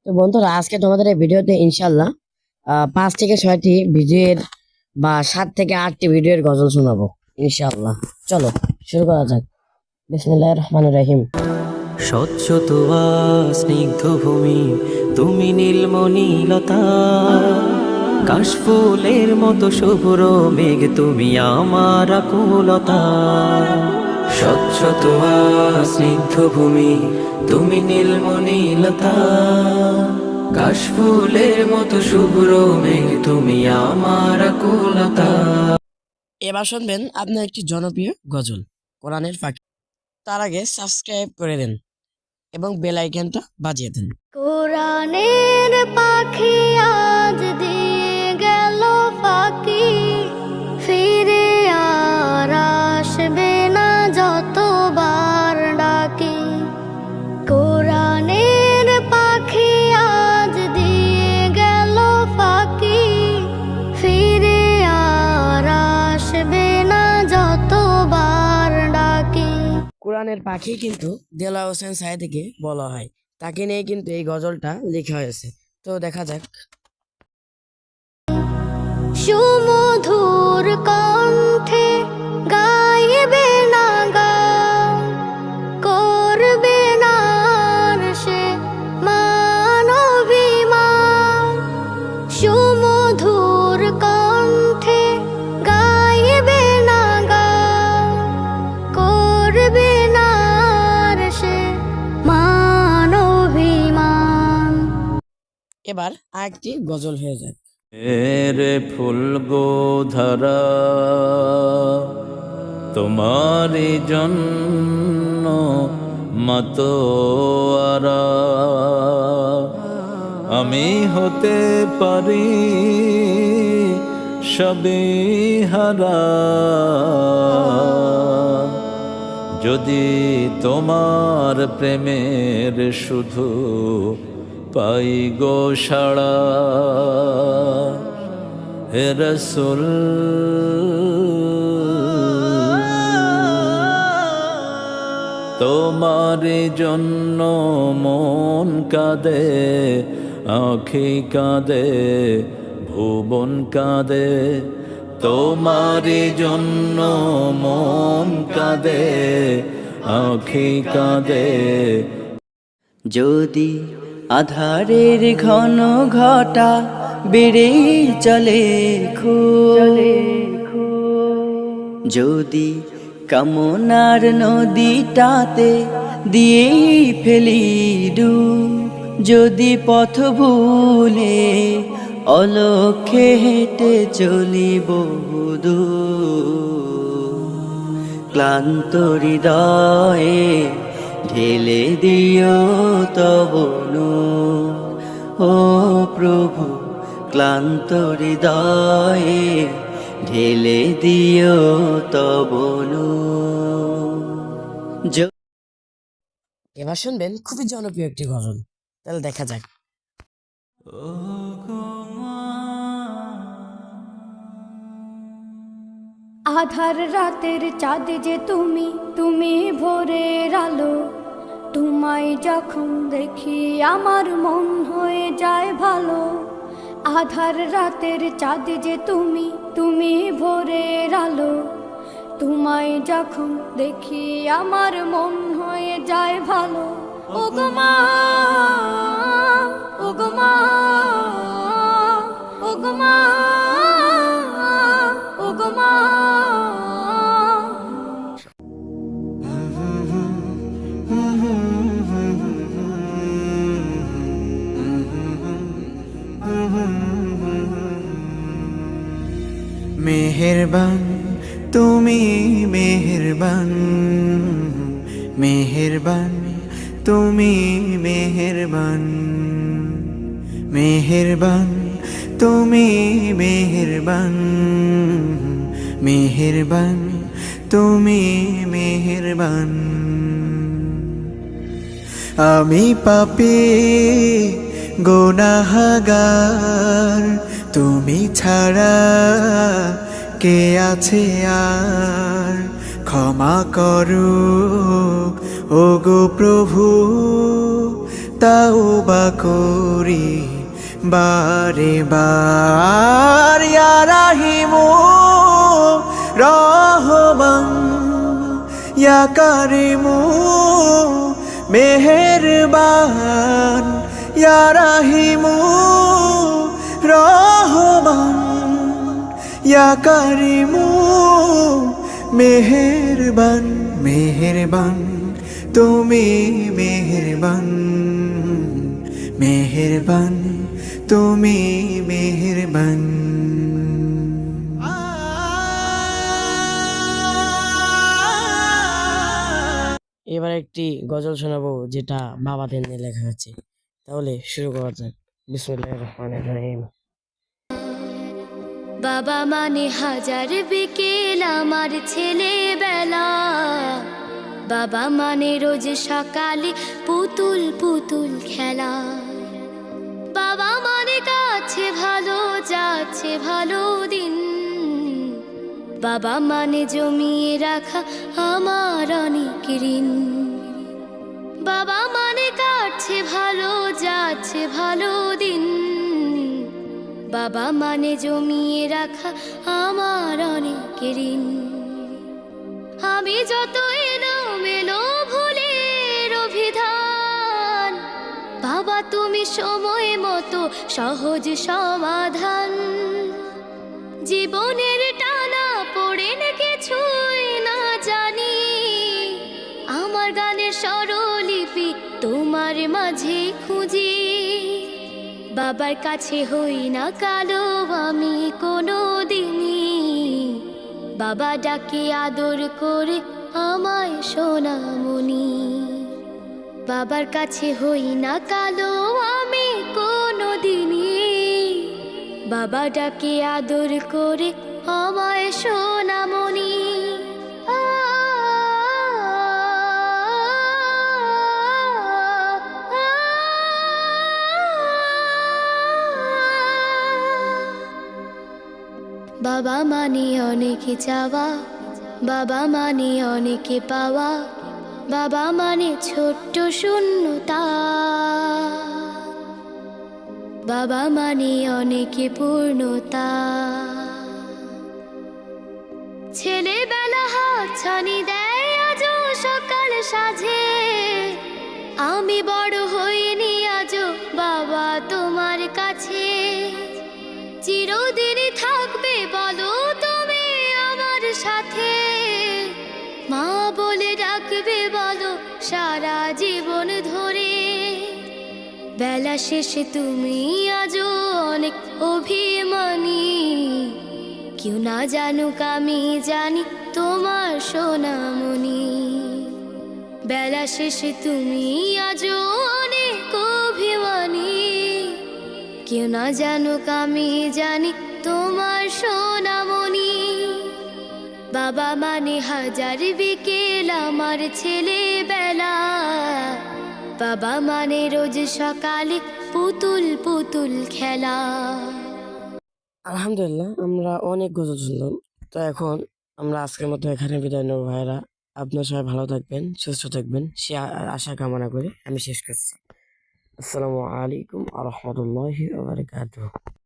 তো বন্ধুরা, আজকে তোমাদের এই ভিডিওতে ইনশাল্লাহ 5 থেকে 6টি ভিডিওর বা 7 থেকে 8টি ভিডিওর গজল শোনাবো ইনশাল্লাহ। চলো শুরু করা যাক। বিসমিল্লাহির রহমানির রহিম। স্বচ্ছ তোয়া স্নিগ্ধ ভূমি, তুমি নীলমণিলতা, কাশফুলের মতো শুভ্র মেঘ, তুমি আমার আকুলতা। স্বচ্ছ তোয়া স্নিগ্ধ ভূমি, তুমি নীলমণিলতা, কাশফুলের মতো শুভ্র মেঘ, তুমি আমার আকুলতা। এবার শুনবেন আপনার একটি জনপ্রিয় গজল, কোরআনের ফাঁকি। তার আগে সাবস্ক্রাইব করে দেন এবং বেল আইকনটা বাজিয়ে দেন। কোরআনের পাখি আজ দিয়ে গেল ফাঁকি, ফিরে আর আসবে না যতবার ডাকি। কোরআনের পাখি আজ দিয়ে গেল ফাঁকি, ফিরে আর আসবে না যতবার ডাকি। কোরআনের পাখি কিন্তু দেলোয়ার হোসেন সাঈদীকে বলা হয়, তাকে নিয়ে কিন্তু এই গজলটা লেখা হয়েছে। তো দেখা যাক। সুমধুর কণ্ঠে গাইবে না গান, করবে না আর সে মানবিমান। সুমধুর কণ্ঠে গাইবে না গান, করবে না আর সে মানবিমান। এবার আরেকটি গজল হয়ে যাক। এরে ফুল গো ধরা, তোমারি জন্য মাতোয়ারা, আমি হতে পারি সবে হারা, যদি তোমার প্রেমের শুধু পাই গো সাড়া। হে রাসূল তোমার জন্য মন কাঁদে, আঁখি কাঁদে, ভুবন কাঁদে, তোমার জন্য মন কাঁদে, আঁখি কাঁদে। যদি আধারের ঘন ঘটা বেড়ে চলে যদি কামনার নদীটাতে দিয়ে ফেলি ডুব, যদি পথ ভুলে অলক্ষ্যে হেঁটে চলি বহুদূর, ক্লান্ত হৃদয়ে ঢেলে দিও তব নূর। ও প্রভু, ক্লান্ত হৃদয়ে ঢেলে দিও তব নূর। এবার শুনবেন খুবই জনপ্রিয় একটি গজল, তাহলে দেখা যাক। আধার রাতের চাঁদ যে তুমি, তুমি ভোরের আলো। তোমায় যখন দেখি আমার মন হয়ে যায় ভালো। আধার রাতের চাঁদ যে তুমি, তুমি ভোরের আলো। তোমায় যখন দেখি আমার মন হয়ে যায় ভালো। ও গো মা, ও গো মা, ও গো মা, ও গো মা। মেহেরবান তুমি, মেহেরবান, মেহেরবান তুমি, মেহেরবান, মেহেরবান তুমি, মেহেরবান, মেহেরবান তুমি, মেহেরবান। আমি পাপী গুনাহগার, তুমি ছাড়া কে আছে আর? ক্ষমা করো ও গো প্রভু, তাওবা করি বারে বার, ইয়া রাহিমু রহমান, ইয়া কারিমু মেহেরবান, ইয়া রাহিমু রহমান, ইয়া কারিমু মেহেরবান, মেহেরবান তুমি মেহেরবান, মেহেরবান তুমি মেহেরবান। এবার একটি গজল শোনাবো যেটা বাবাদের নিয়ে লেখা আছে। তাহলে শুরু করা যাক। বিসমিল্লাহির রহমানির রহিম। বাবা মানে হাজার বিকেল আমার ছেলেবেলা, বাবা মানে রোজ সকালে পুতুল পুতুল খেলা, বাবা মানে কাছে ভালো যাচ্ছে ভালো দিন, বাবা মানে জমিয়ে রাখা আমার অনেক ঋণ, বাবা মানে কাটছে ভালো যাচ্ছে ভালো দিন, বাবা মানে জমিয়ে রাখা আমার অনেক ঋণ। আমি যত এলোমেলো ভুলের অভিধান, বাবা তুমি সময় মতো সহজ সমাধান, জীবনের টানা পড়ে না কিছুই না জানি, আমার গানের স্বরলিপি তোমার মাঝে খুঁজি, বাবার কাছে হই না কালো আমি কোনো দিনই, বাবা ডাকে আদর করে আমায় সোনামণি, বাবার কাছে হই না কালো আমি কোনো দিনই, বাবা ডাকে আদর করে আমায় সোনামণি। বাবা মানে অনেক চাওয়া, বাবা মানে অনেকে পাওয়া, বাবা মানে ছোট্ট শূন্যতা, বাবা মানে অনেকে পূর্ণতা, ছেলেবেলা হাত ছানি দেয় আজও সকাল সাজে, আমি বড় হইনি আজও বাবা তোমার কাছে, চিরদিনই থাকবে বলো তুমি আমার সাথে, মা বলে ডাকবে বলো সারা জীবন ধরে, বেলা শেষে তুমি আজও অনেক অভিমানী, কেউ না জানুক আমি জানি তোমার সোনামণি, বেলা শেষে তুমি আজও অনেক অভিমানী, কেউ না জানুক আমি জানি তোমার সোনামণি, বাবা মানে হাজার বিকেল আমার ছেলেবেলা, বাবা মানে রোজ সকালে পুতুল পুতুল খেলা। আলহামদুলিল্লাহ, আমরা অনেক গজল শুনলাম। তো এখন আমরা আজকের মতো এখানে বিদায় নেব ভাইরা। আপনারা সবাই ভালো থাকবেন, সুস্থ থাকবেন, সে আশা কামনা করে আমি শেষ করছি। আসসালামু আলাইকুম আ রহমতুল্লাহি ওয়া বারাকাতুহু।